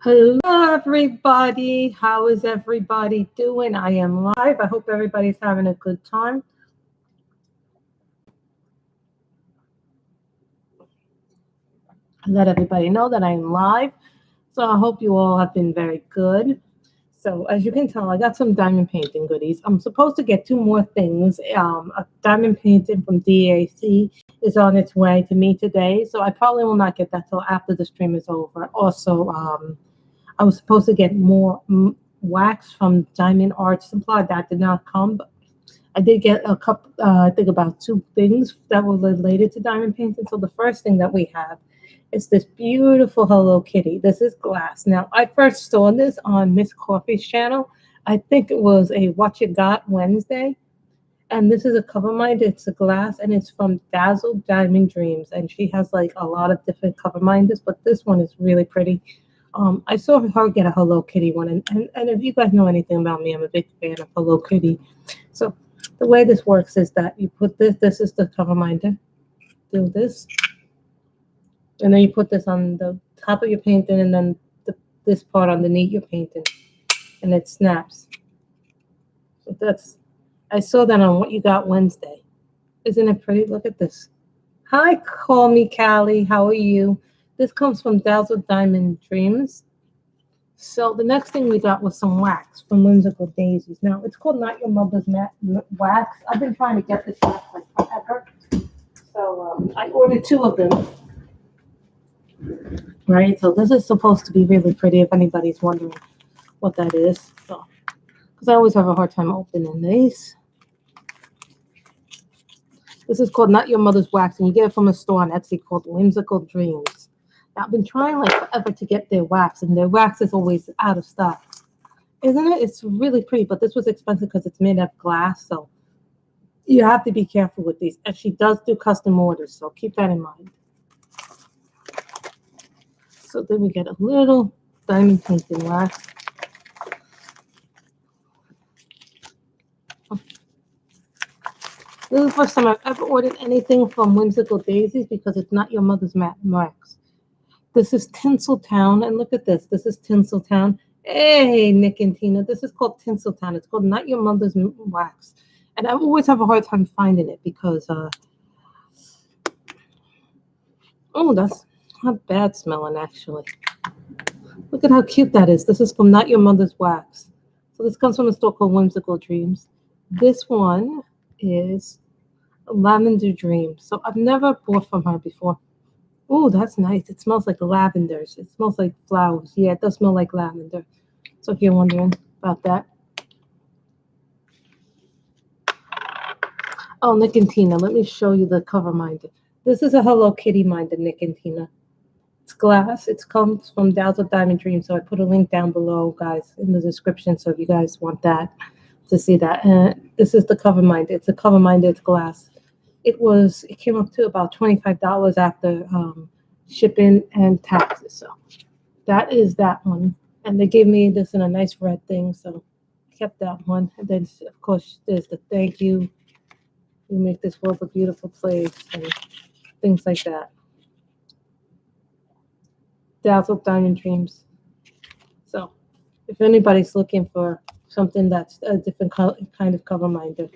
Hello, everybody. How is everybody doing? I am live. I hope everybody's having a good time. Let everybody know that I'm live. So I hope you all have been very good. So as you can tell, I got some diamond painting goodies. I'm supposed to get two more things. A diamond painting from DAC is on its way to me today. So I probably will not get that till after the stream is over. Also, I was supposed to get more wax from Diamond Art Supply. That did not come, but I did get a couple, I think about two things that were related to diamond painting. So the first thing that we have is this beautiful Hello Kitty. This is glass. Now, I first saw this on Miss Coffee's channel. I think it was a What You Got Wednesday. And this is a cover mind. It's a glass, and it's from Dazzle Diamond Dreams. And she has like a lot of different cover minders, but this one is really pretty. I saw her get a Hello Kitty one, and if you guys know anything about me, I'm a big fan of Hello Kitty. So the way this works is that you put this is the cover minder, do this, and then you put this on the top of your painting, and then this part underneath your painting, and it snaps. So I saw that on What You Got Wednesday. Isn't it pretty? Look at this. Hi, call me Callie. How are you? This comes from Dazzle Diamond Dreams. So the next thing we got was some wax from Whimsical Daisies. Now, it's called Not Your Mother's Wax. I've been trying to get this wax like forever. So I ordered two of them. Right? So this is supposed to be really pretty if anybody's wondering what that is. So, because I always have a hard time opening these. This is called Not Your Mother's Wax, and you get it from a store on Etsy called Whimsical Dreams. Now, I've been trying like forever to get their wax, and their wax is always out of stock. Isn't it? It's really pretty, but this was expensive because it's made of glass, so you have to be careful with these. And she does do custom orders, so keep that in mind. So then we get a little diamond painting wax. This is the first time I've ever ordered anything from Whimsical Daisies because it's Not Your Mother's wax. This is Tinseltown, and look at this. This is Tinseltown. Hey, Nick and Tina. This is called Tinseltown. It's called Not Your Mother's Wax. And I always have a hard time finding it because, oh, that's not bad smelling, actually. Look at how cute that is. This is from Not Your Mother's Wax. So this comes from a store called Whimsical Dreams. This one is Lavender Dream. So I've never bought from her before. Oh, that's nice. It smells like lavenders. It smells like flowers. Yeah, it does smell like lavender. So if you're wondering about that. Oh, Nick and Tina, let me show you the cover minder. This is a Hello Kitty minder, Nick and Tina. It's glass. It comes from Dazzle Diamond Dreams. So I put a link down below, guys, in the description. So if you guys want that, to see that. And this is the cover minder. It's a cover minder. It's glass. It came up to about $25 after shipping and taxes. So that is that one. And they gave me this in a nice red thing, so I kept that one. And then, of course, there's the thank you. We make this world a beautiful place and things like that. Dazzle Diamond Dreams. So if anybody's looking for something that's a different kind of cover minder,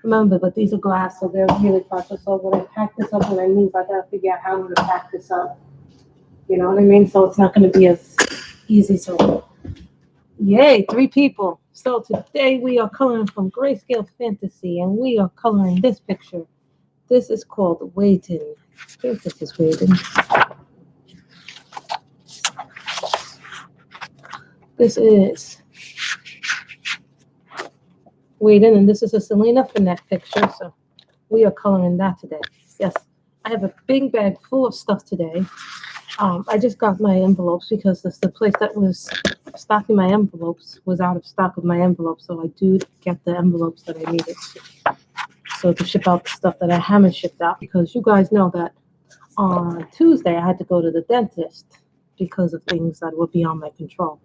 remember, but these are glass, so they're really precious. So when I pack this up, when I move, I gotta figure out how to pack this up. You know what I mean? So it's not gonna be as easy. So, yay, 3 people. So today we are coloring from Grayscale Fantasy, and we are coloring this picture. This is called Waiting. I think this is Waiting. This is Waiting, and this is a Selina Fenech picture. So we are coloring that today. Yes, I have a big bag full of stuff today. I just got my envelopes because the place that was stocking my envelopes was out of stock of my envelopes. So I do get the envelopes that I needed. So to ship out the stuff that I haven't shipped out, because you guys know that on Tuesday I had to go to the dentist because of things that were beyond my control.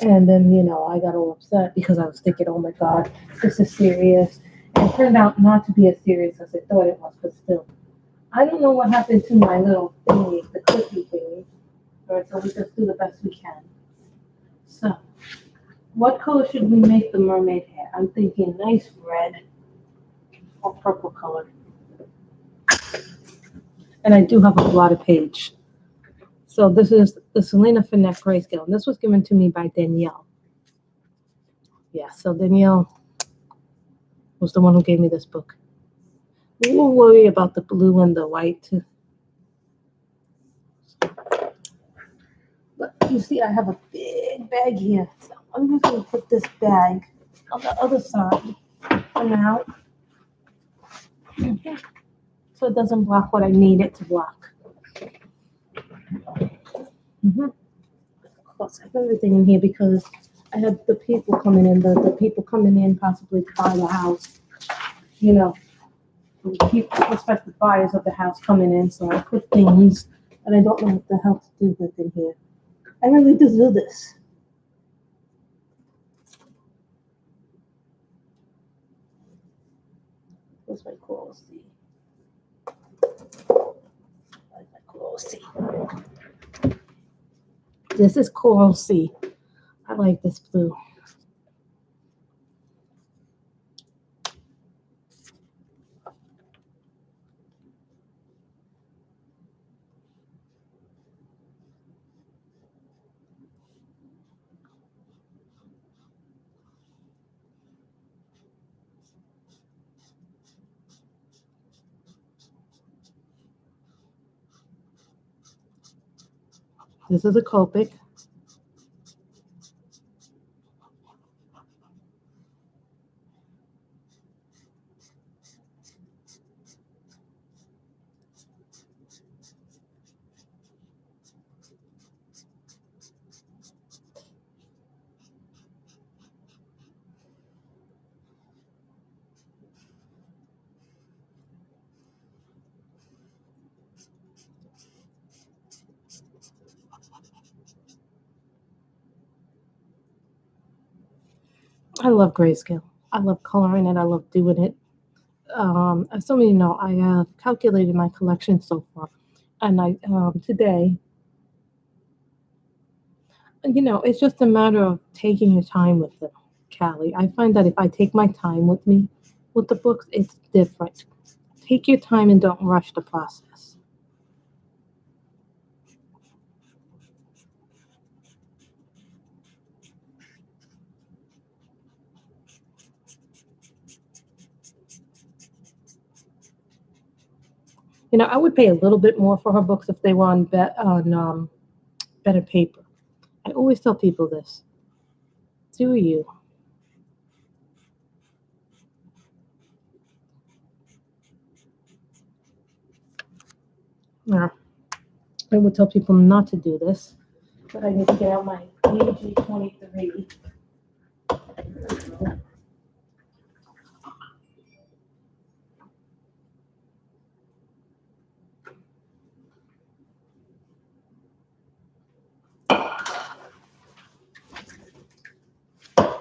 And then, I got all upset because I was thinking, oh my God, this is serious. And it turned out not to be as serious as I thought it was, but still. I don't know what happened to my little thingy, the cookie thingy. All right, so we just do the best we can. So, what color should we make the mermaid hair? I'm thinking nice red or purple color. And I do have a blotted page. So this is the Selina Fenech Grayscale. And this was given to me by Danielle. Yeah, so Danielle was the one who gave me this book. We will worry about the blue and the white. But you see, I have a big bag here. So I'm just going to put this bag on the other side for now. So it doesn't block what I need it to block. Of course, I have everything in here because I have the people coming in, the people coming in possibly to buy the house. You know, the prospective buyers of the house coming in. So I put things that I don't know what the hell to do with in here. I really just do this. What's my coral sea? What's my coral sea? This is coral sea. I like this blue. This is a Copic. I love Grayscale. I love coloring it. I love doing it. As some of you know, I have calculated my collection so far. And I today, it's just a matter of taking your time with them, Callie. I find that if I take my time with me, with the books, it's different. Take your time and don't rush the process. I would pay a little bit more for her books if they were on better paper. I always tell people this. Do you? Yeah. I would tell people not to do this, but I need to get out my AG23.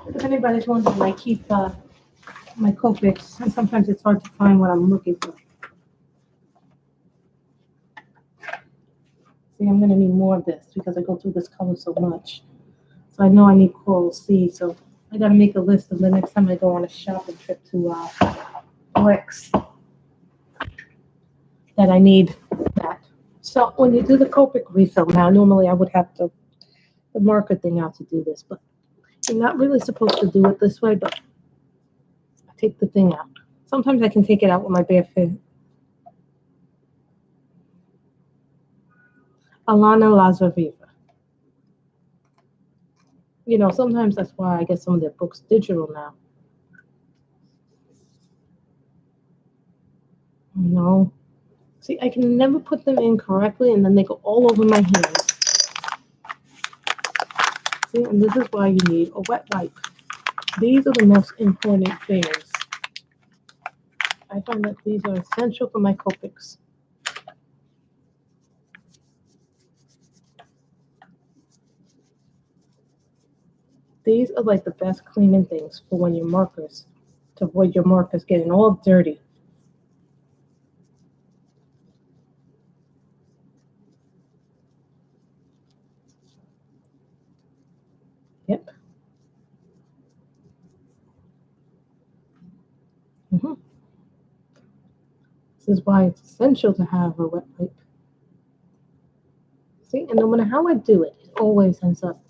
If anybody's wondering, I keep my Copics, and sometimes it's hard to find what I'm looking for. See, I'm going to need more of this because I go through this color so much. So I know I need coral sea, so I got to make a list of the next time I go on a shopping trip to Bricks that I need that. So when you do the Copic refill, now normally I would have the marker thing out to do this, but you're not really supposed to do it this way, but I take the thing out. Sometimes I can take it out with my bare feet. Alana Lazaviva. Sometimes that's why I get some of their books digital now. See, I can never put them in correctly, and then they go all over my hands. See, and this is why you need a wet wipe. These are the most important things. I find that these are essential for my Copics. These are like the best cleaning things for when your markers, to avoid your markers getting all dirty. This is why it's essential to have a wet wipe. See, and no matter how I do it, it always ends up.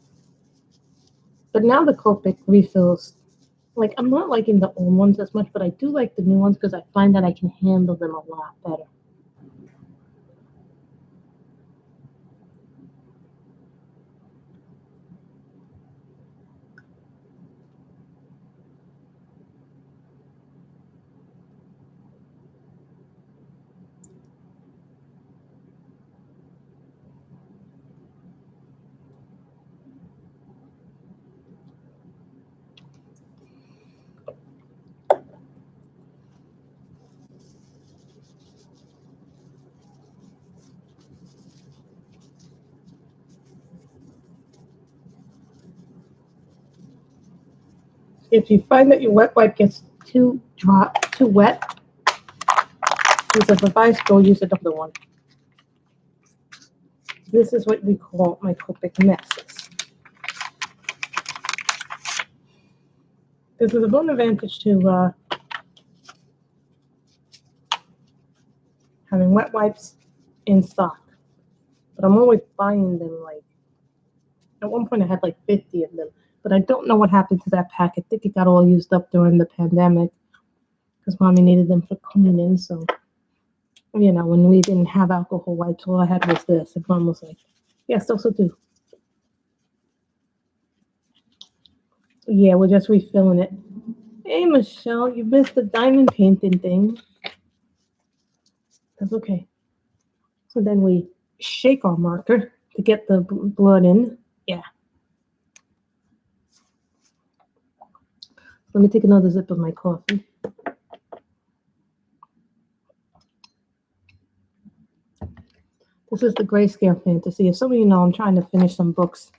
But now the Copic refills, like I'm not liking the old ones as much, but I do like the new ones because I find that I can handle them a lot better. If you find that your wet wipe gets too dry, too wet, use a advice, go use another one. This is what we call my Copic messes. This is a one advantage to having wet wipes in stock. But I'm always buying them, like, at one point I had like 50 of them. But I don't know what happened to that pack. I think it got all used up during the pandemic because mommy needed them for cleaning. So, you know, when we didn't have alcohol wipes, all I had was this. And mom was like, yes, those will do. Yeah, we're just refilling it. Hey, Michelle, you missed the diamond painting thing. That's okay. So then we shake our marker to get the blood in. Yeah. Let me take another sip of my coffee. This is the Grayscale Fantasy. As some of you know, I'm trying to finish some books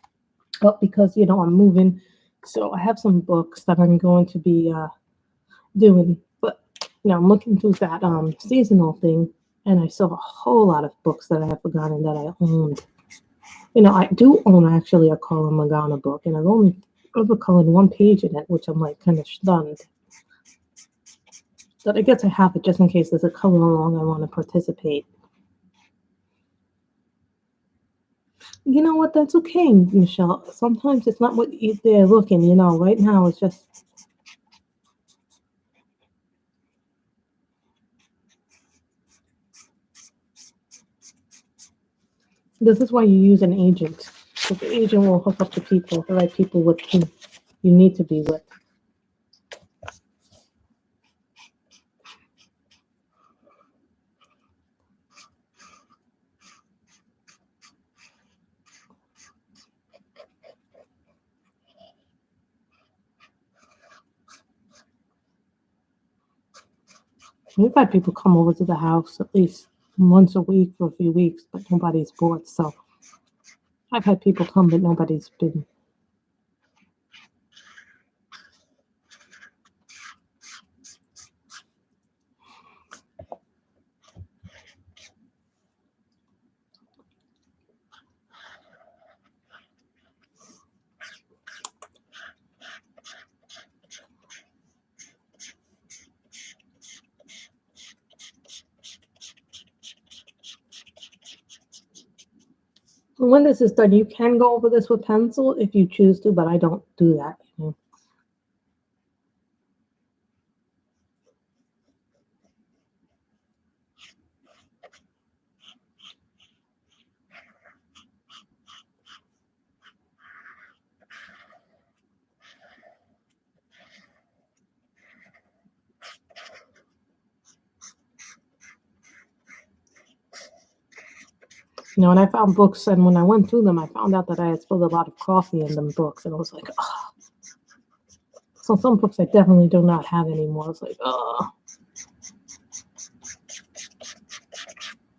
up because, you know, I'm moving. So I have some books that I'm going to be doing. But, you know, I'm looking through that seasonal thing, and I still have a whole lot of books that I have forgotten that I owned. You know, I do own actually a Colin Magana book, and I've only ever colored one page in it, which I'm like kind of stunned. But I guess I have it just in case there's a color along I want to participate. You know what? That's okay, Michelle. Sometimes it's not what they're looking, you know. Right now, it's just. This is why you use an agent. So the agent will hook up the people, the right people with whom you need to be with. We've had people come over to the house at least once a week for a few weeks, but nobody's bought. So I've had people come, but nobody's been. When this is done, you can go over this with pencil if you choose to, but I don't do that. You know? You know, and I found books, and when I went through them, I found out that I had spilled a lot of coffee in them books, and I was like, oh. So some books I definitely do not have anymore. I was like, oh.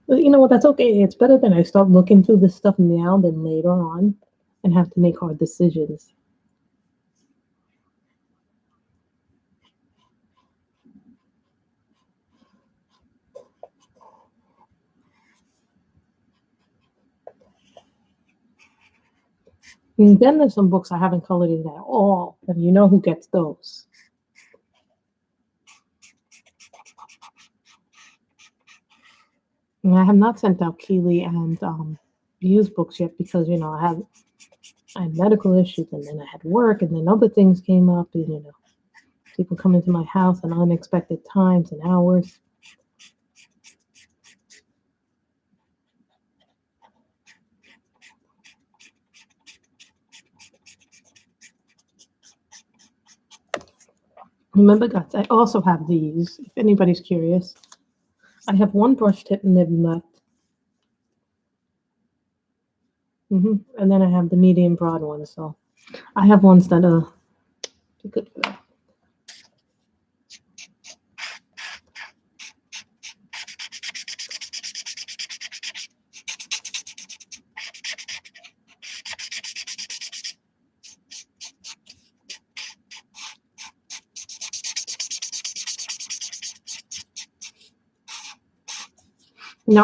But you know what? That's okay. It's better than I start looking through this stuff now than later on and have to make hard decisions. And then there's some books I haven't colored in at all, and you know who gets those. And I have not sent out Keely and used books yet because I had medical issues, and then I had work, and then other things came up, and people come into my house at unexpected times and hours. Remember, guys, I also have these. If anybody's curious, I have one brush tip nib left. And then I have the medium broad one. So I have ones that are good for that.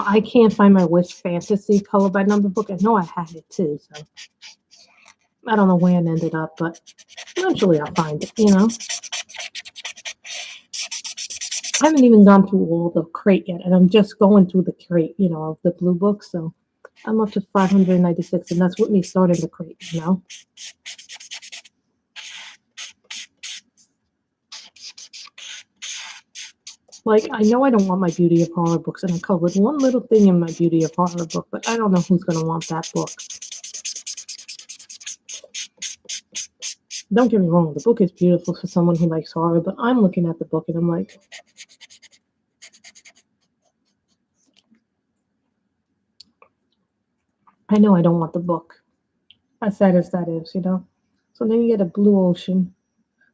I can't find my Wish Fantasy color by number book. I know I had it too, so I don't know where it ended up, but eventually I'll find it, I haven't even gone through all the crate yet, and I'm just going through the crate, of the blue book, so I'm up to 596, and that's with me starting the crate, Like, I know I don't want my Beauty of Horror books, and I covered one little thing in my Beauty of Horror book, but I don't know who's going to want that book. Don't get me wrong, the book is beautiful for someone who likes horror, but I'm looking at the book and I'm like, I know I don't want the book. As sad as that is, So then you get a blue ocean.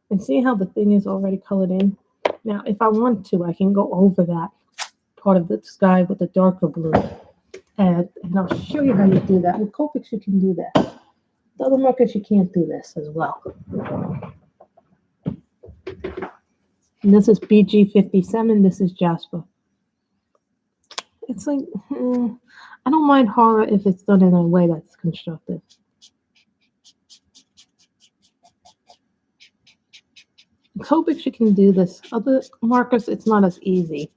And see how the thing is already colored in? Now, if I want to, I can go over that part of the sky with a darker blue. And I'll show you how you do that. With Copics, you can do that. The other markers, you can't do this as well. And this is BG57. This is Jasper. It's like, I don't mind horror if it's done in a way that's constructive. Copics, you can do this. Other markers, it's not as easy.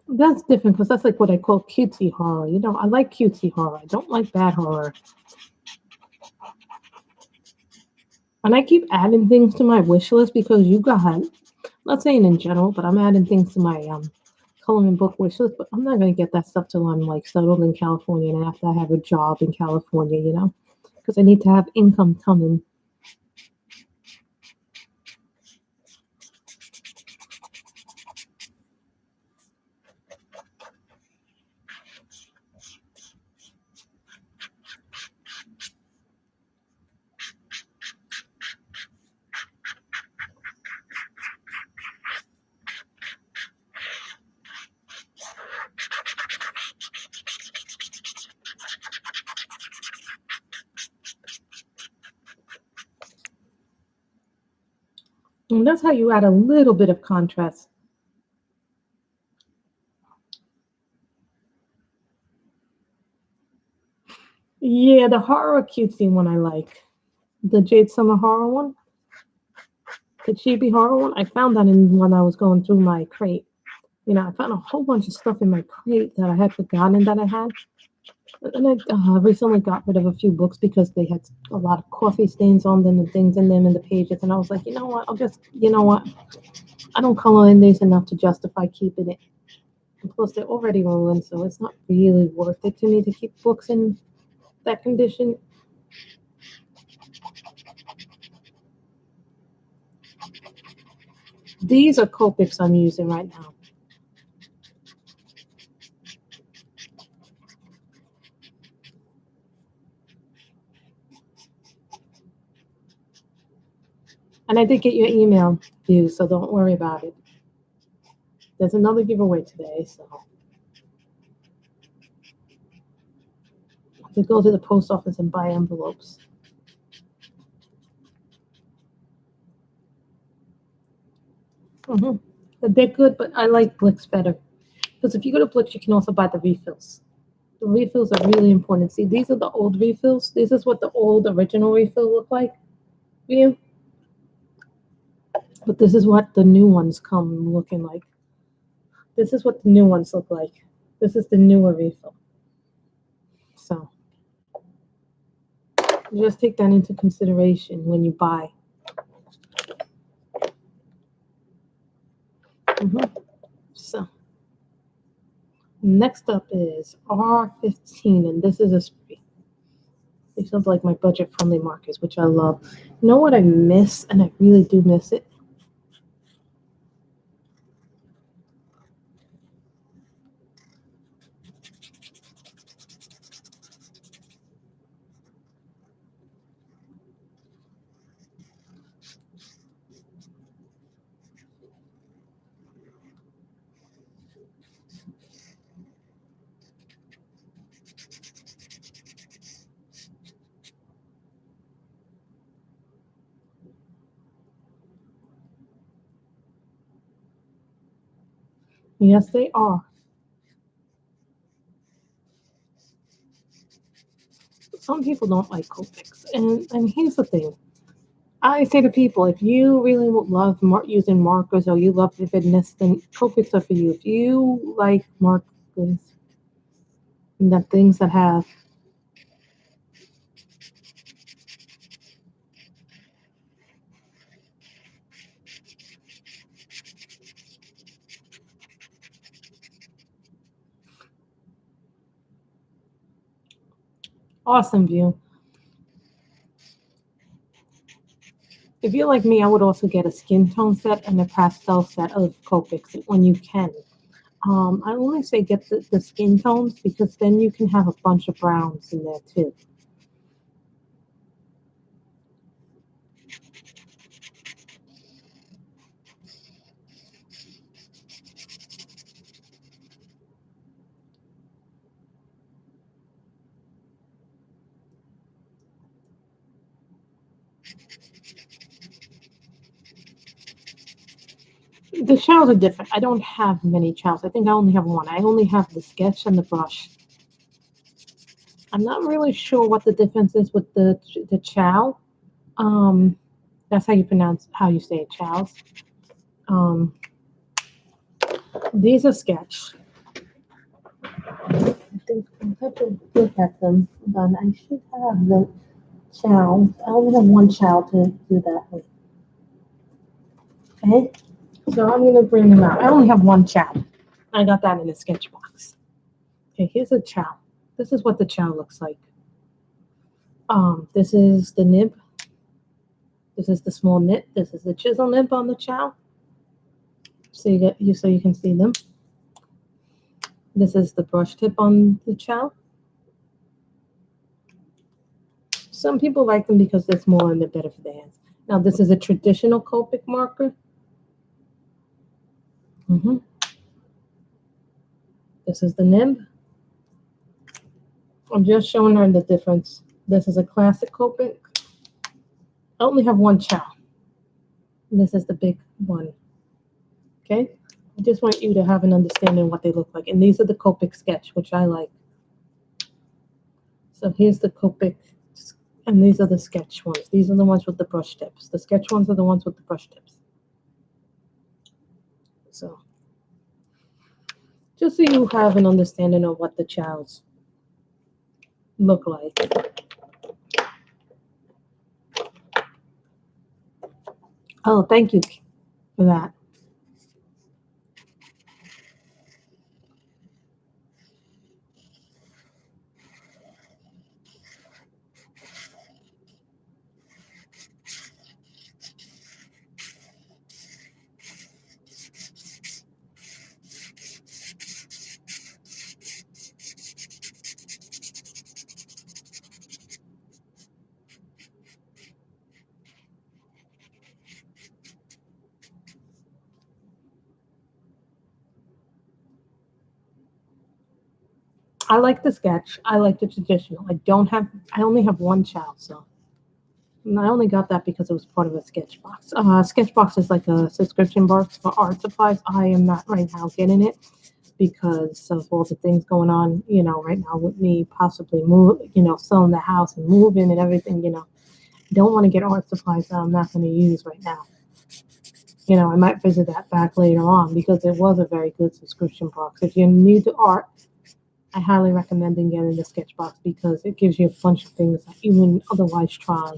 That's different because that's like what I call cutesy horror. I like cutesy horror. I don't like bad horror. And I keep adding things to my wish list because not saying in general, but I'm adding things to my coloring book wish list. But I'm not going to get that stuff till I'm like settled in California and after I have a job in California, because I need to have income coming. And that's how you add a little bit of contrast. Yeah, the horror cutesy one I like. The Jade Summer horror one. The chibi horror one. I found that when I was going through my crate. I found a whole bunch of stuff in my crate that I had forgotten that I had. And I recently got rid of a few books because they had a lot of coffee stains on them and things in them in the pages. And I was like, you know what? I don't color in these enough to justify keeping it. And plus, they're already ruined, so it's not really worth it to me to keep books in that condition. These are Copics I'm using right now. And I did get your email, view, so don't worry about it. There's another giveaway today, so to go to the post office and buy envelopes. They're good, but I like Blix better. Because if you go to Blix, you can also buy the refills. The refills are really important. See, these are the old refills. This is what the old original refill looked like for you. But this is what the new ones come looking like. This is what the new ones look like. This is the newer refill. So just take that into consideration when you buy. So next up is R15, and this is a spree. These are like my budget-friendly markers, which I love. You know what I miss, and I really do miss it? Yes, they are. Some people don't like Copics, and here's the thing. I say to people, if you really love using markers or you love vividness, then Copics are for you. If you like markers and the things that have awesome view. If you're like me, I would also get a skin tone set and a pastel set of Copics when you can. I only say get the skin tones because then you can have a bunch of browns in there too. The shells are different. I don't have many shells. I think I only have one. I only have the sketch and the brush. I'm not really sure what the difference is with the chow. That's how you say it, chows. These are sketch. I think I have to look at them, but I should have the chow. I only have one chow to do that with. Okay, so I'm gonna bring them out. I only have one chow. I got that in a sketch box. Okay, here's a chow. This is what the chow looks like. This is the nib. This is the small nib. This is the chisel nib on the chow. So you can see them. This is the brush tip on the chow. Some people like them because they're smaller and they're better for their hands. Now this is a traditional Copic marker. This is the nib. I'm just showing her the difference. This is a classic Copic. I only have one chow. And this is the big one. Okay? I just want you to have an understanding of what they look like. And these are the Copic sketch, which I like. So here's the Copic, and these are the sketch ones. These are the ones with the brush tips. The sketch ones are the ones with the brush tips. So just so you have an understanding of what the chows look like. Oh, thank you for that. I like the sketch. I like the traditional. I only have one chow, so. And I only got that because it was part of a Sketchbox. Sketchbox is like a subscription box for art supplies. I am not right now getting it because of all the things going on, right now with me possibly selling the house and moving and everything, Don't want to get art supplies that I'm not going to use right now. I might visit that back later on because it was a very good subscription box. If you're new to art, I highly recommend getting the Sketchbox because it gives you a bunch of things that you wouldn't otherwise try.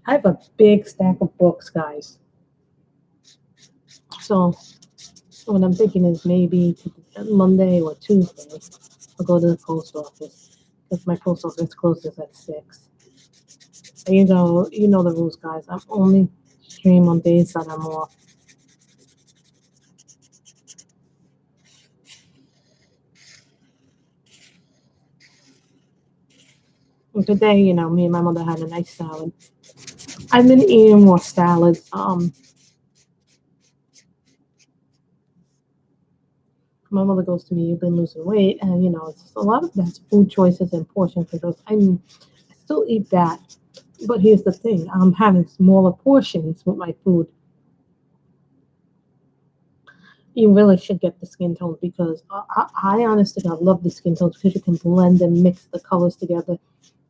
I have a big stack of books, guys. So what I'm thinking is maybe Monday or Tuesday, I'll go to the post office because my post office closes at 6. And you know the rules, guys. I'm only stream on days that I'm off. And today, me and my mother had a nice salad. I've been eating more salads. My mother goes to me, "You've been losing weight," and it's a lot of that's food choices and portion controls. I still eat that, but here's the thing: I'm having smaller portions with my food. You really should get the skin tones because I honestly God love the skin tones because you can blend and mix the colors together,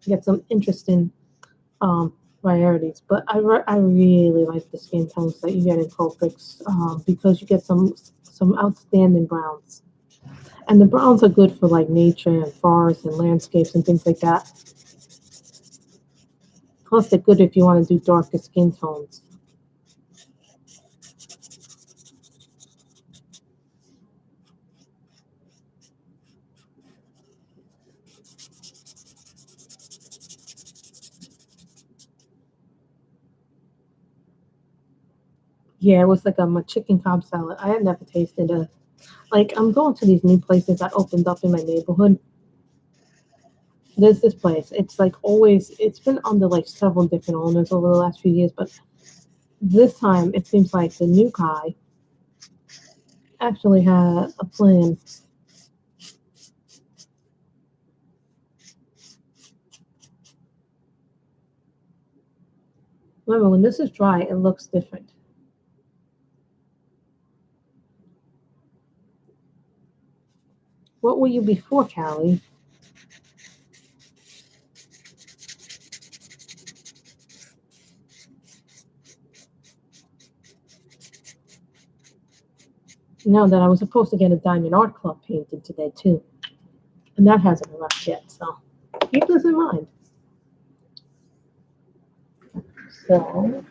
get some interesting varieties. But I really like the skin tones that you get in Copics because you get some outstanding browns. And the browns are good for like nature and forests and landscapes and things like that. Plus, they're good if you want to do darker skin tones. Yeah, it was like a chicken cob salad. I had never tasted a like. I'm going to these new places that opened up in my neighborhood. There's this place. It's like always. It's been under like several different owners over the last few years, but this time it seems like the new guy actually had a plan. Remember, when this is dry, it looks different. What were you before, Callie? Know that I was supposed to get a Diamond Art Club painted today too, and that hasn't arrived yet. So keep this in mind. So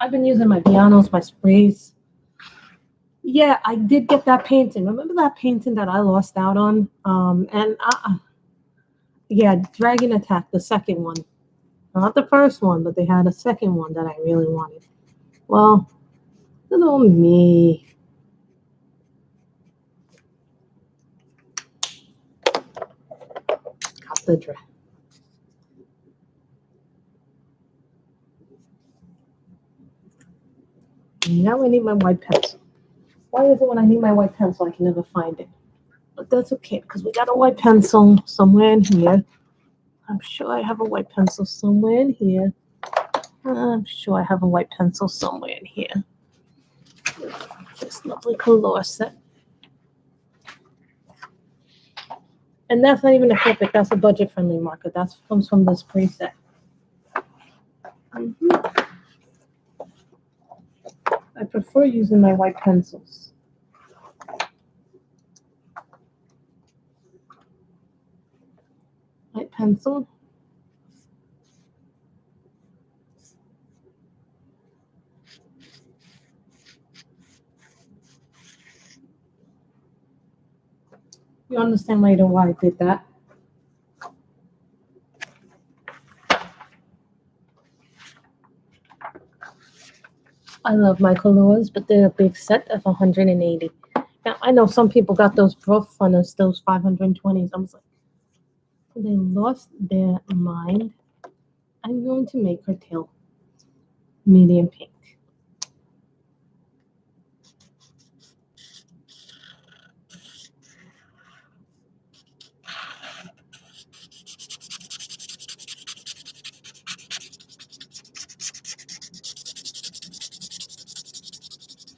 I've been using my pianos, my sprays. Yeah, I did get that painting. Remember that painting that I lost out on? Yeah, Dragon Attack, the second one. Not the first one, but they had a second one that I really wanted. Well, little me. Got the dragon. Now I need my white pencil. Why is it when I need my white pencil I can never find it? But that's okay because we got a white pencil somewhere in here. I'm sure I have a white pencil somewhere in here. I'm sure I have a white pencil somewhere in here. This lovely color set. And that's not even a Copic, that's a budget-friendly marker. That comes from this preset. I prefer using my white pencils. White pencil. You understand later why I did that. I love my colors, but they're a big set of 180. Now, I know some people got those rough funnels, those 520s. I was like, they lost their mind. I'm going to make her tail medium pink.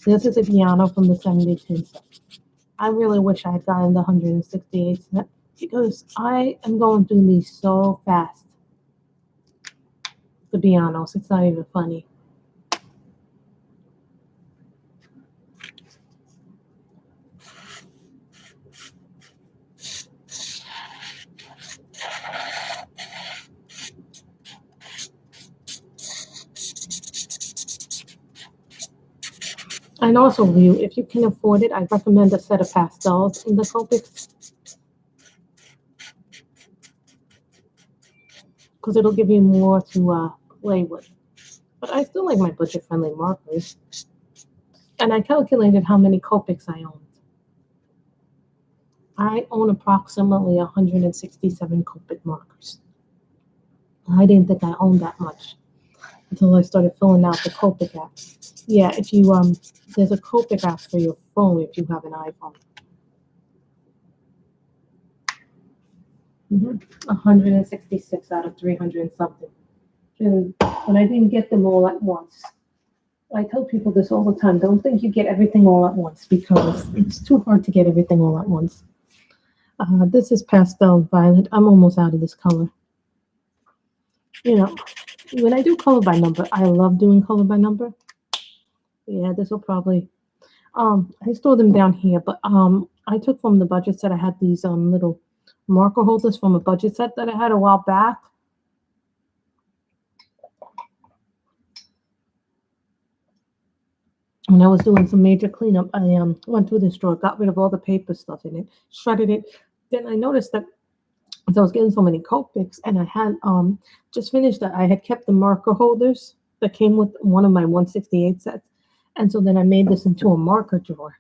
This is a piano from the 72 set. I really wish I had gotten the 168 set because I am going through these so fast. To be honest, it's not even funny. And also, if you can afford it, I recommend a set of pastels in the Copics because it'll give you more to play with. But I still like my budget-friendly markers. And I calculated how many Copics I owned. I own approximately 167 Copic markers. I didn't think I owned that much until I started filling out the Copic app. Yeah, if you there's a Copic app for your phone if you have an iPhone. 166 out of 300 and something. And when I didn't get them all at once, I tell people this all the time. Don't think you get everything all at once because it's too hard to get everything all at once. This is pastel violet. I'm almost out of this color. You know, when I do color by number, I love doing color by number. Yeah, this will probably. I store them down here, but I took from the budget set. I had these little marker holders from a budget set that I had a while back. When I was doing some major cleanup, I went through this drawer, got rid of all the paper stuff in it, shredded it. Then I noticed that as I was getting so many Copics, and I had just finished that, I had kept the marker holders that came with one of my 168 sets, and so then I made this into a marker drawer.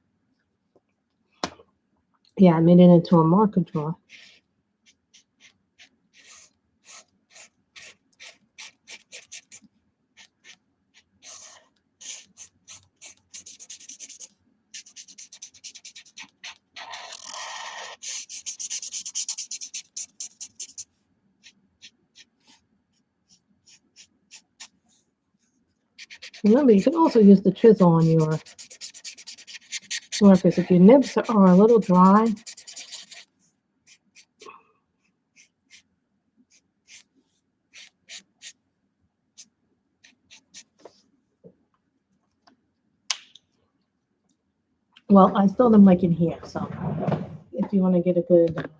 Yeah, I made it into a marker drawer. Remember, you can also use the chisel on your markers if your nibs are a little dry. Well, I store them like in here, so if you want to get a good,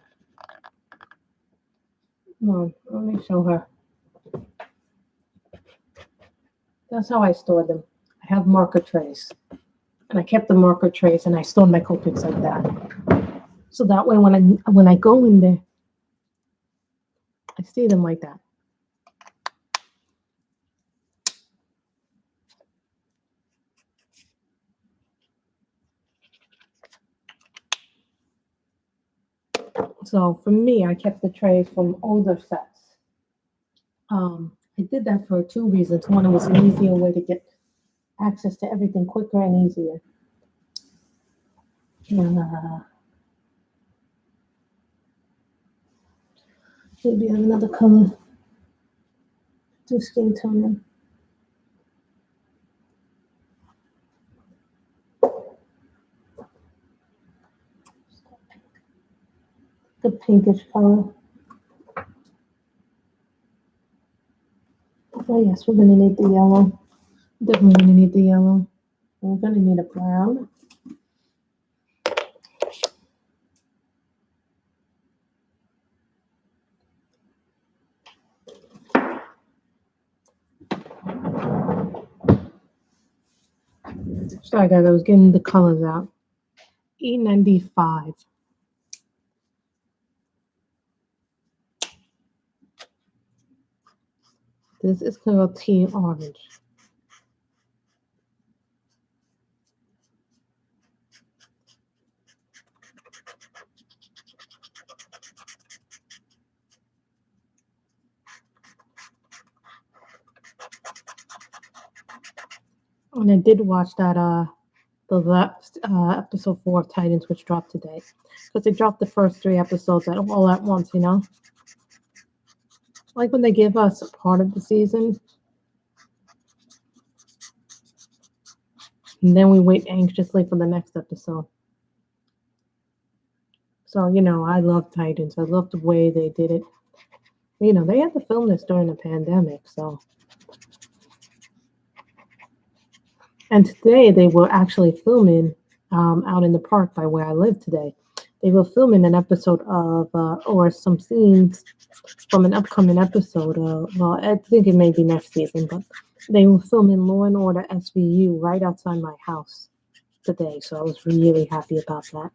well, let me show her. That's how I store them. I have marker trays, and I kept the marker trays, and I stored my Copics like that. So that way, when I go in there, I see them like that. So for me, I kept the trays from older sets. I did that for two reasons. One, it was an easier way to get access to everything quicker and easier. And maybe have another color to skin tone in. The pinkish color. Oh yes, we're gonna need the yellow. Definitely gonna need the yellow. We're gonna need a brown. Sorry guys, I was getting the colors out. E95. This is called tea orange. And I did watch that the last episode 4 of Titans, which dropped today, because they dropped the first 3 episodes all at once. You know, like when they give us a part of the season, and then we wait anxiously for the next episode. So you know, I love Titans. I love the way they did it. You know, they had to film this during the pandemic, so. And today they were actually filming out in the park by where I live today. They were filming an episode of, or some scenes from an upcoming episode. Well, I think it may be next season, but they were filming Law and Order SVU right outside my house today. So I was really happy about that.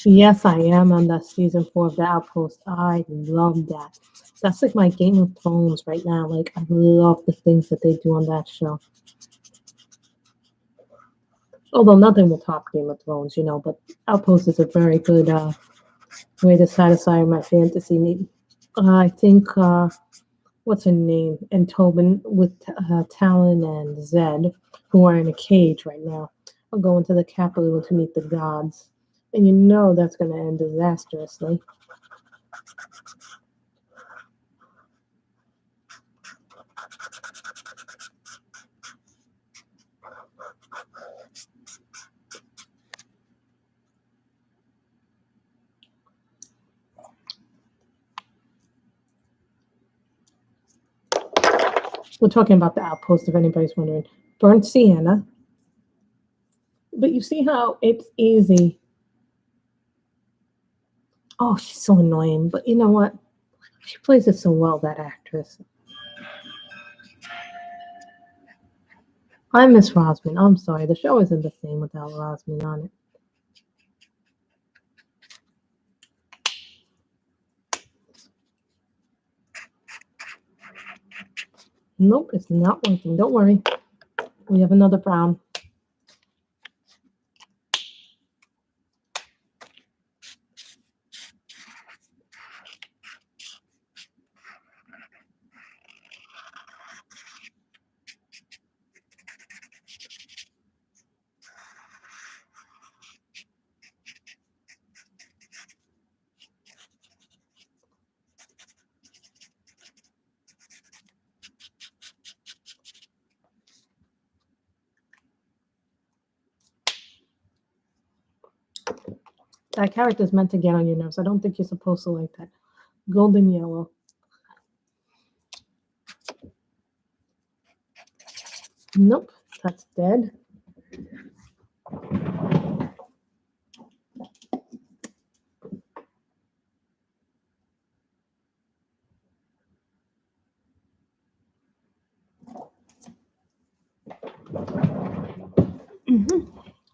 Yes, I am on the season 4 of The Outpost. I love that. That's like my Game of Thrones right now. Like, I love the things that they do on that show. Although nothing will top Game of Thrones, you know, but Outpost is a very good way to satisfy my fantasy need. I think, what's her name? And Tobin with Talon and Zed, who are in a cage right now, are going to the capital to meet the gods. And you know that's going to end disastrously. We're talking about the Outpost, if anybody's wondering. Burnt sienna. But you see how it's easy. Oh, she's so annoying. But you know what? She plays it so well, that actress. I miss Rosman. I'm sorry. The show isn't the same without Rosman on it. Nope, it's not working. Don't worry. We have another brown. That character's meant to get on your nerves. I don't think you're supposed to like that. Golden yellow. Nope, that's dead.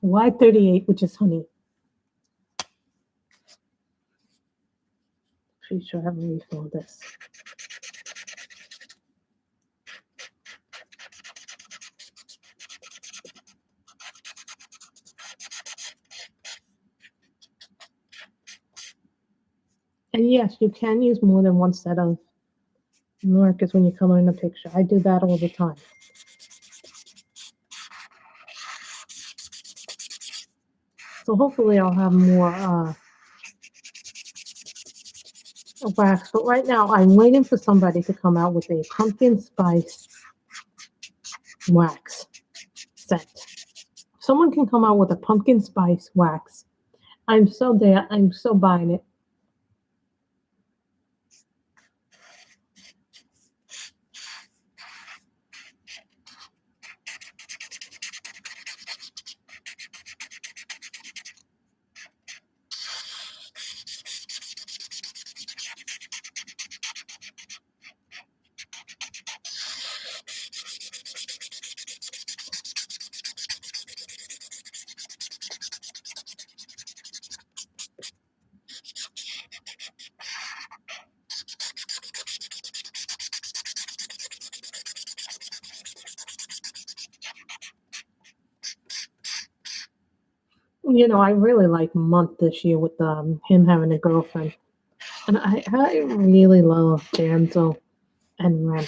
Y38, which is honey. Pretty sure I have a refill of this. And yes, you can use more than one set of markers when you color in a picture. I do that all the time. So hopefully I'll have more wax. But right now I'm waiting for somebody to come out with a pumpkin spice wax scent. If someone can come out with a pumpkin spice wax, I'm so there. I'm so buying it. You know, I really like Month this year with him having a girlfriend. And I really love Dazzle and Ren.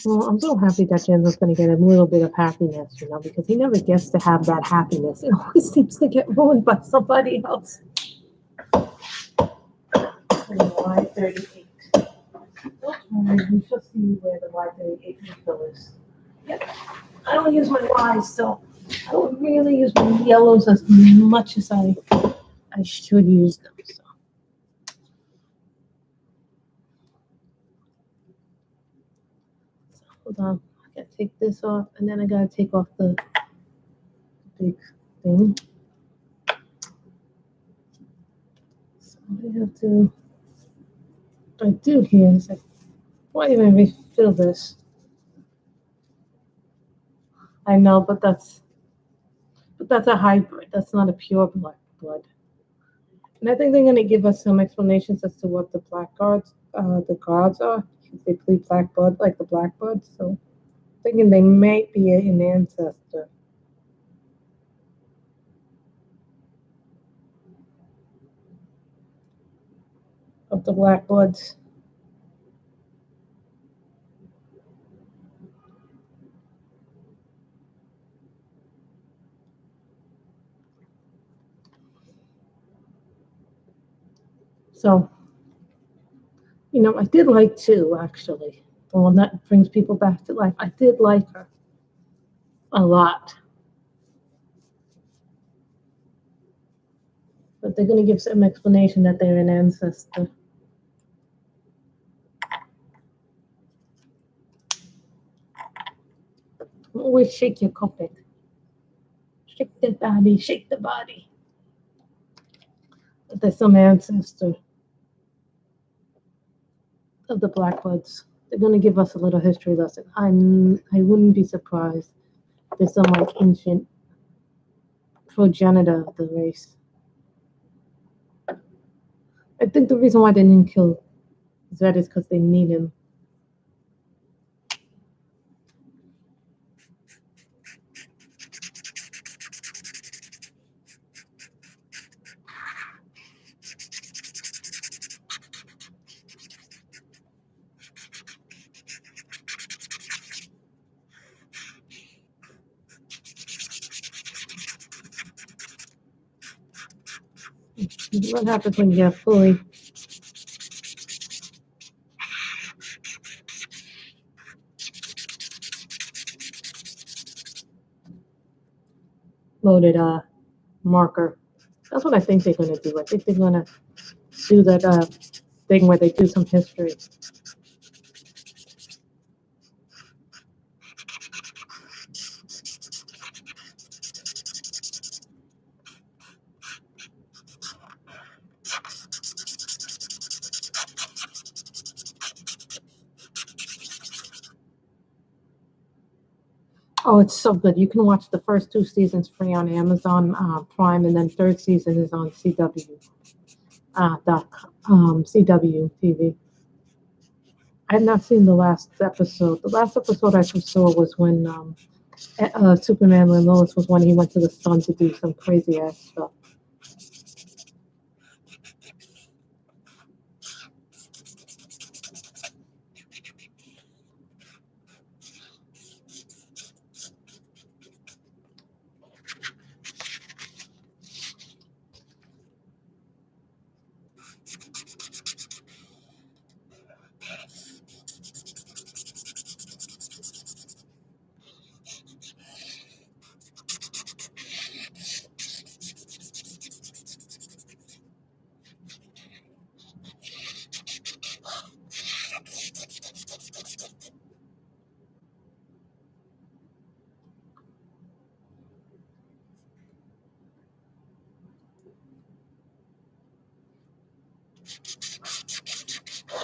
Well, I'm so happy that Dazzle's going to get a little bit of happiness, you know, because he never gets to have that happiness. It always seems to get ruined by somebody else. Y38. We shall see where the Y38 refill is. Yep. I don't use my Ys, so I don't really use my yellows as much as I should use them. So. Hold on, I gotta take this off, and then I gotta take off the big thing. So I have to. What I do here is why even refill this? I know, but that's a hybrid. That's not a pure blood. And I think they're going to give us some explanations as to what the the guards are. They bleed black blood like the blackbirds. So I'm thinking they might be an ancestor. Of the blackbloods. So, you know, I did like 2, actually. The one that brings people back to life. I did like her a lot. But they're going to give some explanation that they're an ancestor. Always shake your carpet. Shake the body, shake the body. But there's some ancestor of the Blackbloods. They're going to give us a little history lesson. I wouldn't be surprised if there's some like ancient progenitor of the race. I think the reason why they didn't kill Zed is because they need him. What happens when you get fully loaded marker? That's what I think they're going to do. I think they're going to do that thing where they do some history. Oh, it's so good. You can watch the first 2 seasons free on Amazon Prime, and then 3rd season is on CW. CW TV. I have not seen the last episode. The last episode I saw was when Superman and Lois was when he went to the sun to do some crazy ass stuff.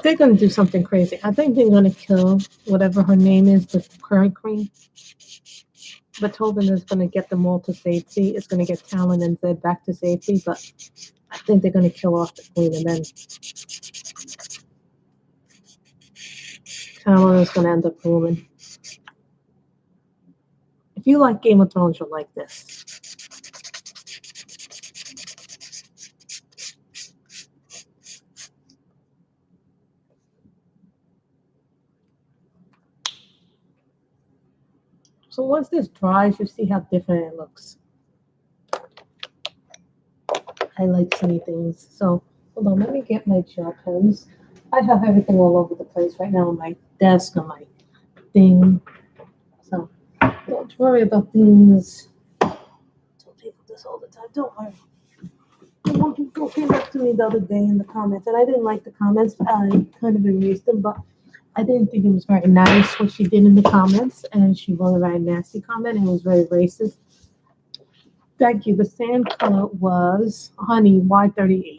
They're gonna do something crazy. I think they're gonna kill whatever her name is, the current queen. But Tobin is gonna get them all to safety. It's gonna get Talon and Zed back to safety. But I think they're gonna kill off the queen, and then Pamela's going to end up ruling. If you like Game of Thrones, you'll like this. So once this dries, you see how different it looks. I like seeing things. So hold on, let me get my gel pens. I have everything all over the place right now on my desk, on my thing. So don't worry about things. I tell people this all the time. Don't worry. One people came up to me the other day in the comments, and I didn't like the comments. I kind of erased them, but I didn't think it was very nice what she did in the comments, and she wrote a very nasty comment, and it was very racist. Thank you. The sand color was Honey Y38.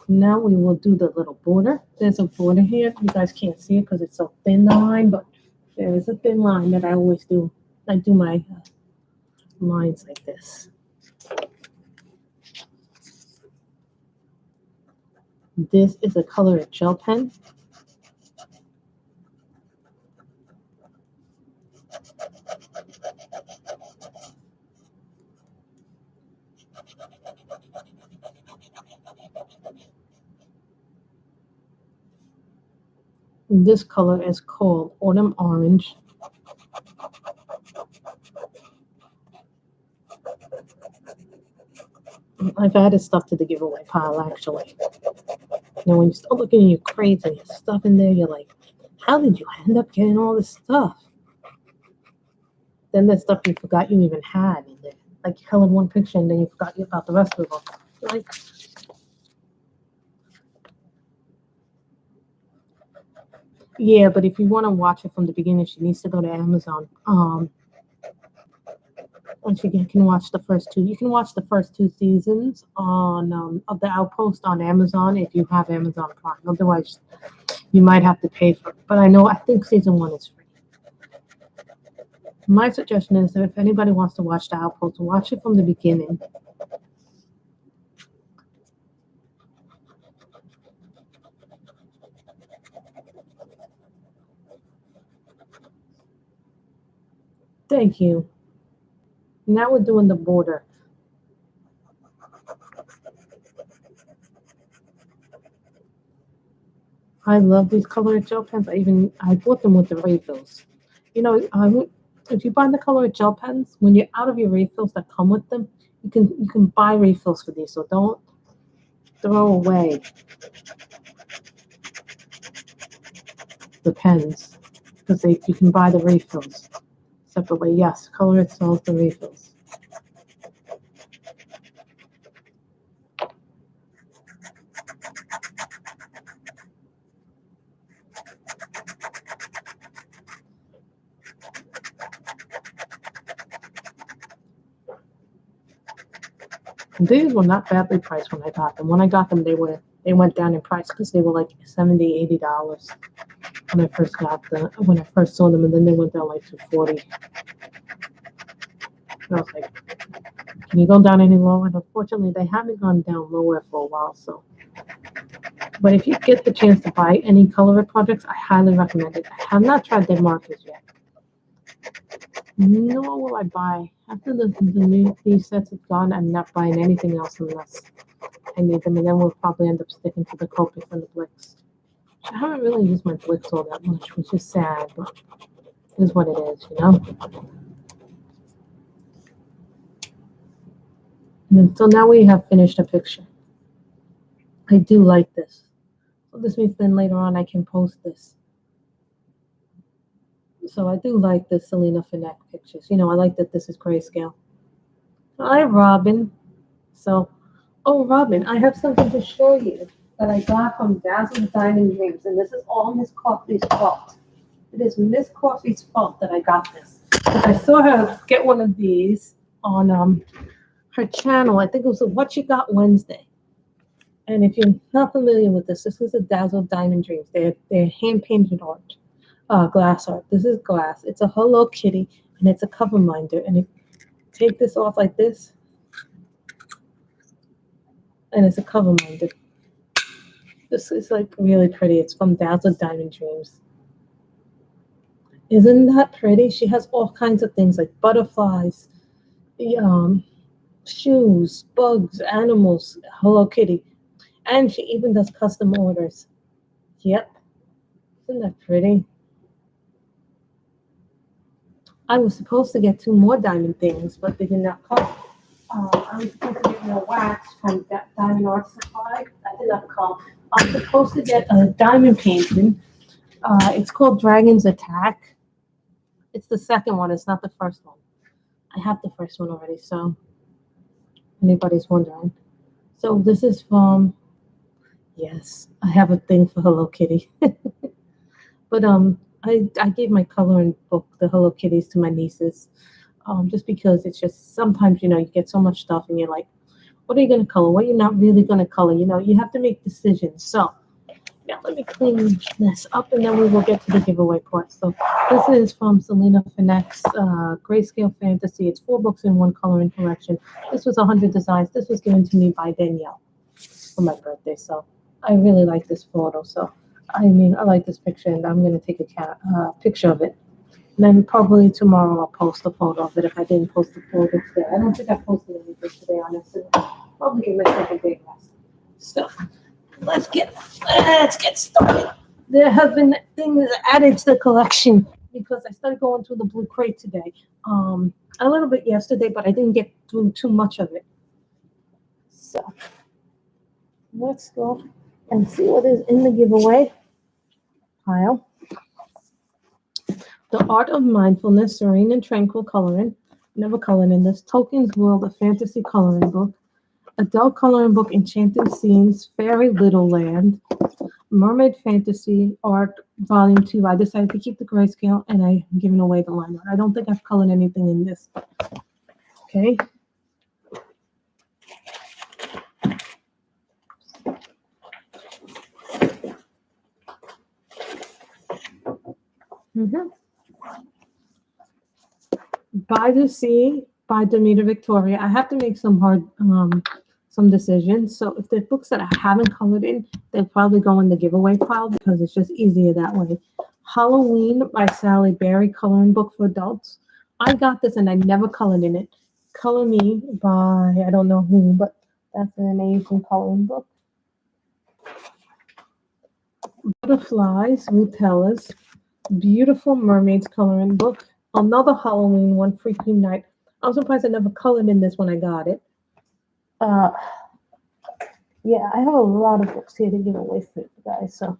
Now we will do the little border. There's a border here. You guys can't see it because it's so thin, the line, but there is a thin line that I always do. I do my lines like this. This is a colored gel pen. This color is called Autumn Orange. I've added stuff to the giveaway pile, actually. You know, when you start looking in your crates and your stuff in there, you're like, how did you end up getting all this stuff? Then there's stuff you forgot you even had in there. Like you colored one picture and then you forgot about the rest of them. Like, yeah, but if you want to watch it from the beginning, she needs to go to Amazon. And she can watch the first two. You can watch the first two seasons on of the Outpost on Amazon if you have Amazon Prime. Otherwise, you might have to pay for it. But I think season 1 is free. My suggestion is that if anybody wants to watch the Outpost, watch it from the beginning. Thank you. Now we're doing the border. I love these colored gel pens. I bought them with the refills. You know, if you buy the colored gel pens, when you're out of your refills that come with them, you can buy refills for these. So don't throw away the pens because you can buy the refills separately. Yes, Color sells the refills. These were not badly priced when I got them. When I got them, they went down in price because they were like $70, $80 when I first when I first saw them, and then they went down like to $40. And I was like, can you go down any lower? And unfortunately, they haven't gone down lower for a while. So, but if you get the chance to buy any Colored projects, I highly recommend it. I have not tried their markers yet. Nor will I buy after these sets have gone. I'm not buying anything else unless I need them, and then we'll probably end up sticking to the Copic and the Blix. I haven't really used my Blix all that much, which is sad, but it is what it is, you know. And so now we have finished a picture. I do like this. So this means then later on I can post this. So I do like the Selina Fenech pictures. You know, I like that this is grayscale. Hi, Robin. So, oh, Robin, I have something to show you that I got from Dazzle Diamond Dreams. And this is all Miss Coffee's fault. It is Miss Coffee's fault that I got this. Because I saw her get one of these on her channel. I think it was a What You Got Wednesday. And if you're not familiar with this is a Dazzle Diamond Dreams. They're hand-painted art. Glass art. This is glass. It's a Hello Kitty, and it's a cover minder. And if you take this off like this, and it's a cover minded. This is like really pretty. It's from Dazzle Diamond Dreams. Isn't that pretty? She has all kinds of things like butterflies, shoes, bugs, animals, Hello Kitty, and she even does custom orders. Yep, isn't that pretty? I was supposed to get 2 more diamond things, but they did not come. I was supposed to get more wax from Diamond Art Supply. That did not come. I'm supposed to get a diamond painting. It's called Dragon's Attack. It's the second one. It's not the first one. I have the first one already, so anybody's wondering. So this is from, yes, I have a thing for Hello Kitty. But I gave my coloring book, the Hello Kitties, to my nieces, just because it's just sometimes, you get so much stuff and you're like, what are you going to color? What are you not really going to color? You have to make decisions. So now let me clean this up and then we will get to the giveaway part. So this is from Selina Fenech's Grayscale Fantasy. It's 4 books in 1 coloring collection. This was 100 designs. This was given to me by Danielle for my birthday. So I really like this photo. So I like this picture, and I'm going to take a picture of it. And then probably tomorrow I'll post a photo of it if I didn't post a photo today. I don't think I posted anything today, honestly. Probably give myself a day rest. So let's get started. There have been things added to the collection because I started going through the blue crate today. A little bit yesterday, but I didn't get through too much of it. So let's go and see what is in the giveaway pile. The Art of Mindfulness, Serene and Tranquil Coloring. Never colored in this. Tolkien's World, a fantasy coloring book. Adult coloring book, Enchanted Scenes, Fairy Little Land. Mermaid Fantasy Art, Volume 2. I decided to keep the grayscale, and I'm giving away the line art. I don't think I've colored anything in this. Okay. By the Sea by Demeter Victoria. I have to make some decisions. So if the books that I haven't colored in, they'll probably go in the giveaway pile because it's just easier that way. Halloween by Sally Berry, coloring book for adults. I got this and I never colored in it. Color Me by, I don't know who, but that's an Asian coloring book. Butterflies, Rutellas. Beautiful Mermaids coloring book. Another Halloween one, Freaky Night. I'm surprised I never colored in this when I got it. Yeah, I have a lot of books here to give away for you guys. So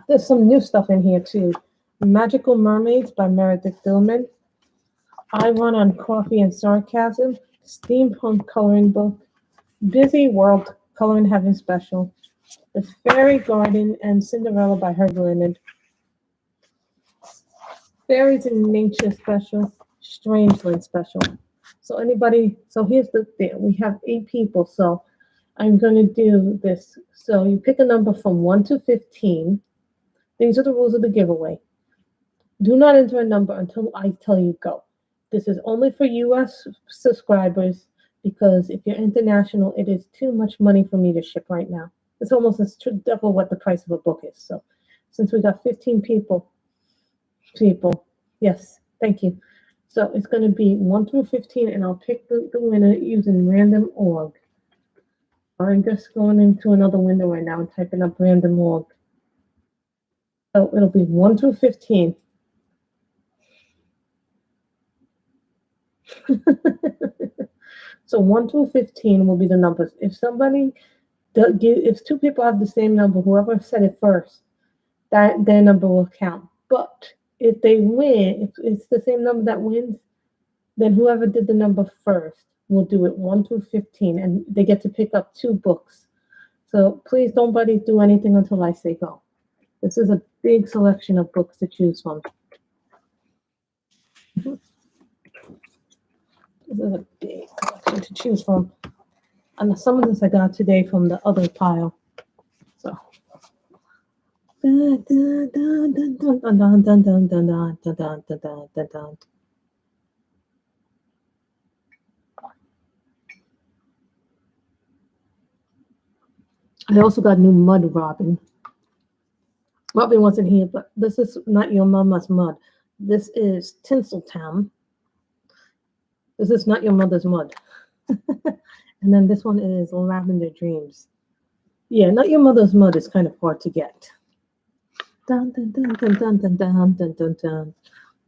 there's some new stuff in here too. Magical Mermaids by Meredith Dillman. I Run on Coffee and Sarcasm. Steampunk coloring book. Busy World Coloring Heaven Special. The Fairy Garden and Cinderella by Herb Leonard. Fairies in Nature Special. Strangeland Special. So here's the thing. We have 8 people, so I'm going to do this. So you pick a number from 1 to 15. These are the rules of the giveaway. Do not enter a number until I tell you go. This is only for U.S. subscribers because if you're international, it is too much money for me to ship right now. It's almost double what the price of a book is. So since we got 15 people, yes, thank you. So it's going to be 1 through 15, and I'll pick the winner using random org. I'm just going into another window right now and typing up random org. So it'll be 1 through 15. So 1 through 15 will be the numbers. If 2 people have the same number, whoever said it first, their number will count. But if they win, if it's the same number that wins, then whoever did the number first will do it 1 through 15, and they get to pick up 2 books. So please don't do anything until I say go. This is a big selection of books to choose from. This is a big collection to choose from. And some of this I got today from the other pile. So, I also got new mud Robin. Robin wasn't here, but this is not your mama's mud. This is Tinseltown. This is not your mother's mud. And then this one is Lavender Dreams. Yeah, not your mother's mud is kind of hard to get. Dun, dun, dun, dun, dun, dun, dun, dun, dun, dun.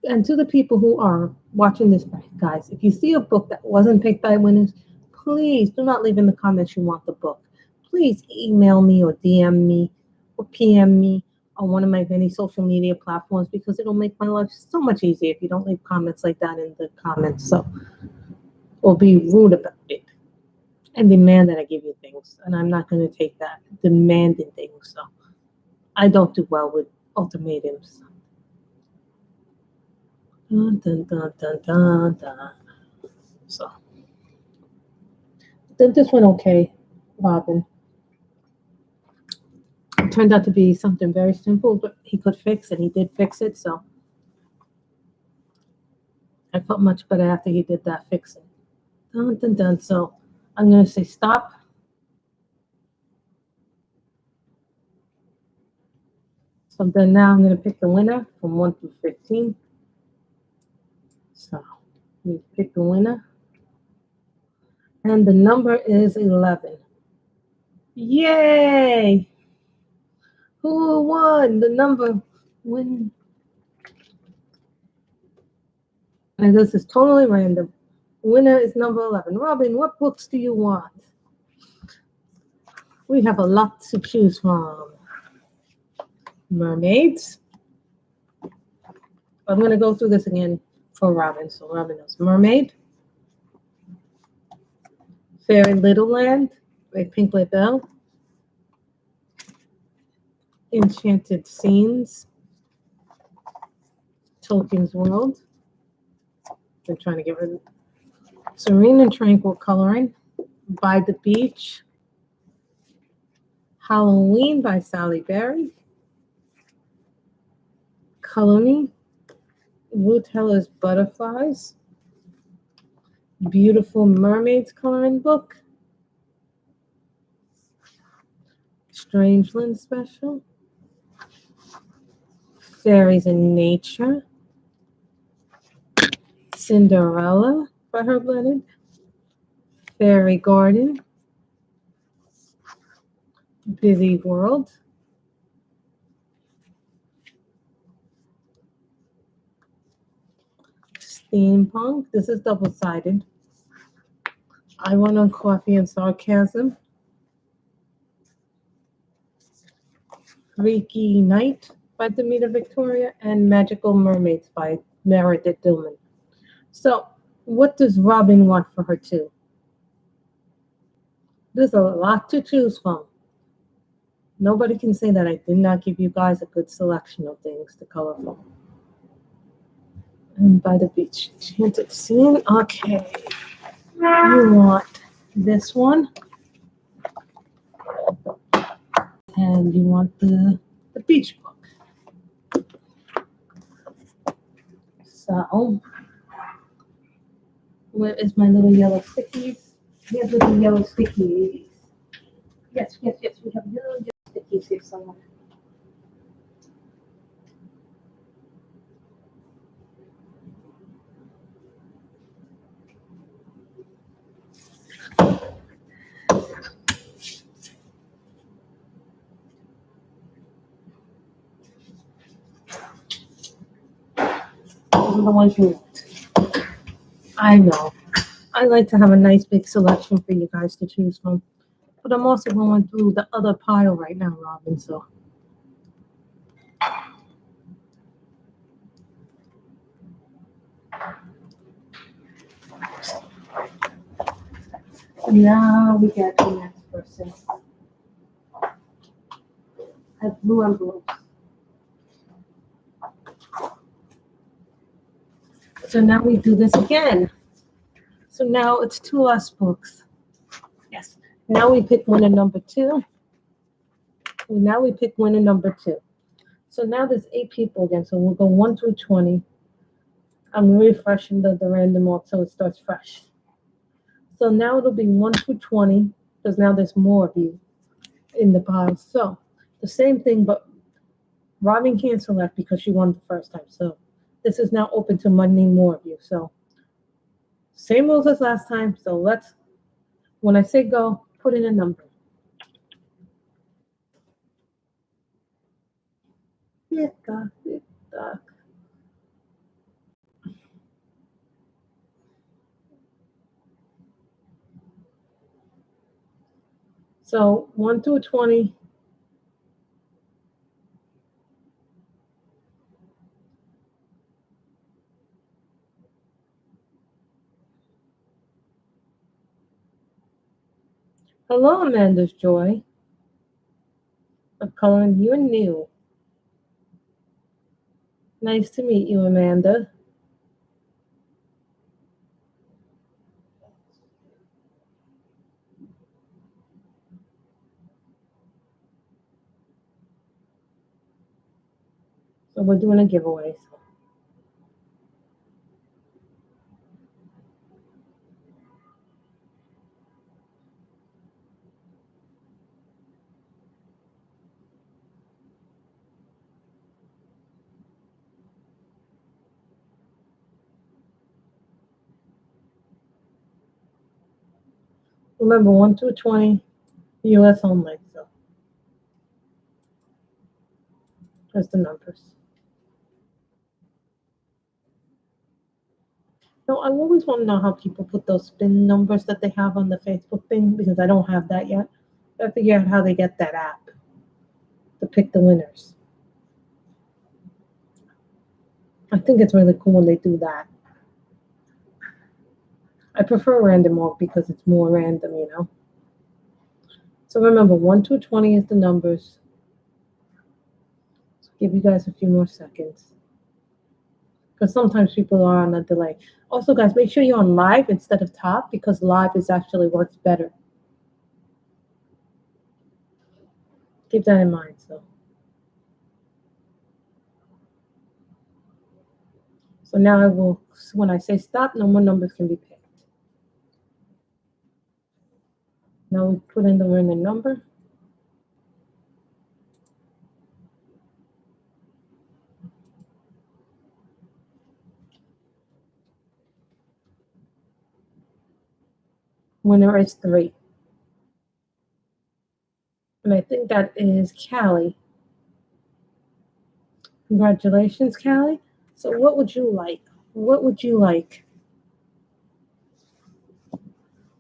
And to the people who are watching this, guys, if you see a book that wasn't picked by winners, please do not leave in the comments you want the book. Please email me or DM me or PM me on one of my many social media platforms because it'll make my life so much easier if you don't leave comments like that in the comments. So, or be rude about it and demand that I give you things. And I'm not going to take that demanding things. So I don't do well with ultimatums. Dun, dun, dun, dun, dun, dun. So then this went okay, Robin. It turned out to be something very simple, but he could fix, and he did fix it. So I felt much better after he did that fixing. Dun, dun, dun. So I'm going to say stop. So then now I'm going to pick the winner from 1 through 15. So we pick the winner. And the number is 11. Yay! Who won? The number winning. And this is totally random. Winner is number 11. Robin, what books do you want? We have a lot to choose from. Mermaids. I'm going to go through this again for Robin, so Robin knows. Mermaid. Fairy Little Land by Pink Label. Enchanted Scenes. Tolkien's World. I'm trying to get rid of Serene and Tranquil Coloring. By the Beach. Halloween by Sally Berry. Color Me. Ruth Heller's Butterflies. Beautiful Mermaids Coloring Book. Strangeland Special. Fairies in Nature. Cinderella by Herb Leonard. Fairy Garden. Busy World. Steampunk. This is double-sided. I Went on Coffee and Sarcasm. Freaky Night by Demeter Victoria, and Magical Mermaids by Meredith Dillman. So, what does Robin want for her too? There's a lot to choose from. Nobody can say that I did not give you guys a good selection of things to color from. And By the Beach, Enchanted Scene. Okay, you want this one, and you want the beach book. So, where is my little yellow stickies? Here's little yellow stickies. Yes, we have little yellow stickies here somewhere. Those are the ones you want. I know. I like to have a nice big selection for you guys to choose from. But I'm also going through the other pile right now, Robin, so. And now we get the next person. I have blue envelopes. So now we do this again. So now it's 2 less books. Yes. Now we pick winner number 2. And now we pick winner number 2. So now there's 8 people again. So we'll go 1 through 20. I'm refreshing the random walk so it starts fresh. So now it'll be 1 through 20 because now there's more of you in the pile. So the same thing, but Robin can't select because she won the first time. So this is now open to many more of you. So same rules as last time. So let's, when I say go, put in a number. So 1 through 20. Hello, Amanda's Joy. I'm calling you new. Nice to meet you, Amanda. So we're doing a giveaway. Remember, 1 through 20, US only. So that's the numbers. No, I always want to know how people put those spin numbers that they have on the Facebook thing because I don't have that yet. I have to figure out how they get that app to pick the winners. I think it's really cool when they do that. I prefer random walk because it's more random, you know. So remember, 1 through 20 is the numbers. So give you guys a few more seconds. Because sometimes people are on a delay. Also, guys, make sure you're on live instead of top because live is actually works better. Keep that in mind. So now I will, when I say stop, no more numbers can be picked. Now we put in the random number. Winner is 3. And I think that is Callie. Congratulations, Callie. So what would you like? What would you like?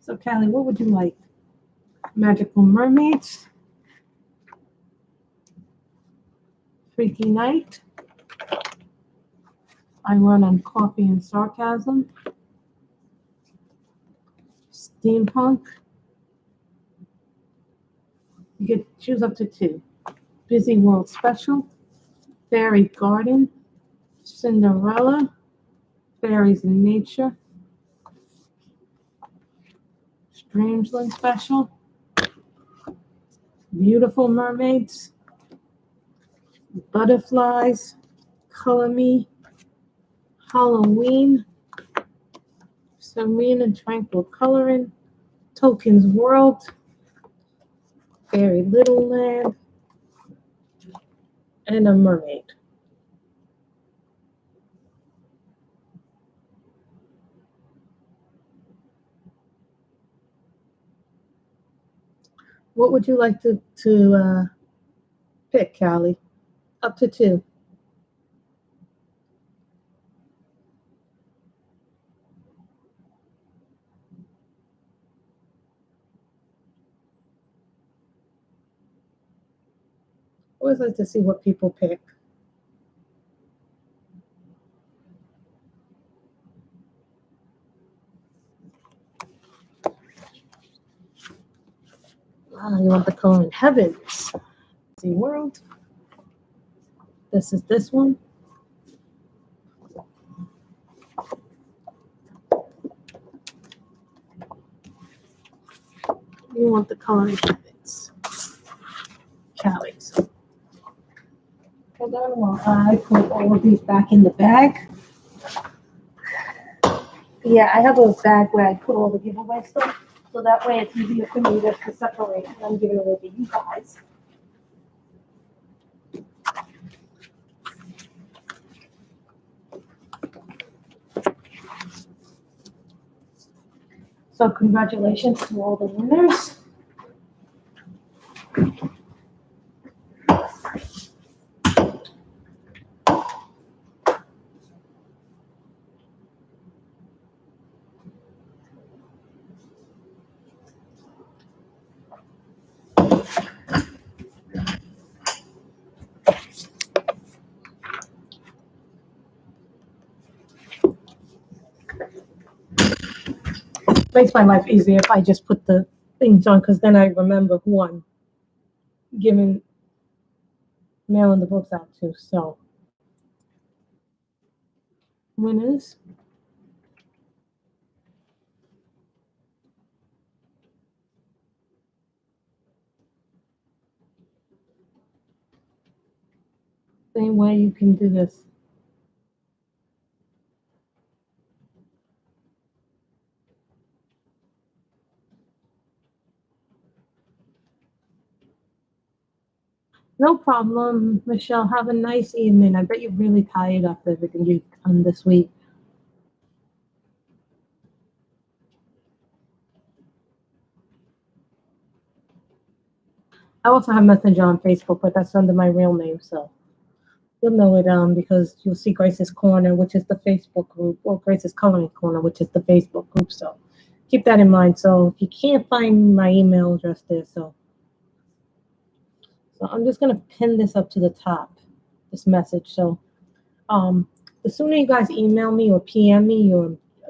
So Callie, what would you like? Magical Mermaids? Freaky Night? I run on Coffee and Sarcasm? Steampunk? You get to choose up to 2. Busy World Special? Fairy Garden? Cinderella? Fairies in Nature? Strangeland Special? Beautiful Mermaids? Butterflies? Color Me? Halloween? Serene and Tranquil Coloring? Tolkien's World? Very Little Land? And a Mermaid. What would you like to pick, Callie? Up to 2. I always like to see what people pick. You want the color in Heavens. See World. This is this one. You want the color in Heavens. Callie. So, hold on. on while I put all of these back in the bag. Yeah, I have a bag where I put all the giveaway stuff, so that way it's easier for me just to separate and I'm giving it away to you guys. So congratulations to all the winners. Makes my life easier if I just put the things on, because then I remember who I'm giving, mailing the books out to. So, winners. Same way you can do this. No problem, Michelle. Have a nice evening. I bet you're really tired after everything you've done this week. I also have Messenger on Facebook, but that's under my real name, so you'll know it because you'll see Grace's Corner, which is the Facebook group, or Grace's Coloring Corner, which is the Facebook group. So keep that in mind. So if you can't find my email address there, so I'm just gonna pin this up to the top, this message. So the sooner you guys email me or PM me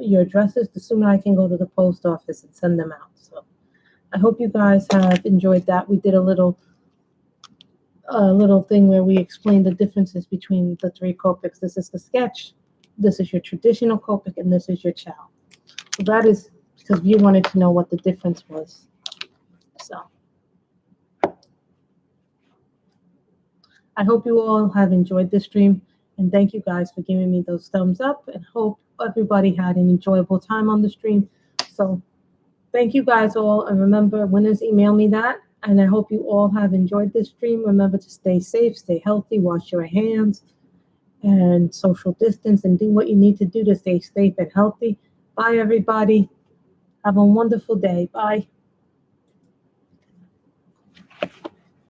your addresses, the sooner I can go to the post office and send them out. So I hope you guys have enjoyed that. We did a little thing where we explained the differences between the three Copics. This is the sketch, this is your traditional Copic, and this is your chow. So that is because you wanted to know what the difference was. So I hope you all have enjoyed this stream, and thank you guys for giving me those thumbs up, and hope everybody had an enjoyable time on the stream. So thank you guys all, and remember, winners, email me that. And I hope you all have enjoyed this stream. Remember to stay safe, stay healthy, wash your hands, and social distance, and do what you need to do to stay safe and healthy. Bye, everybody. Have a wonderful day. Bye.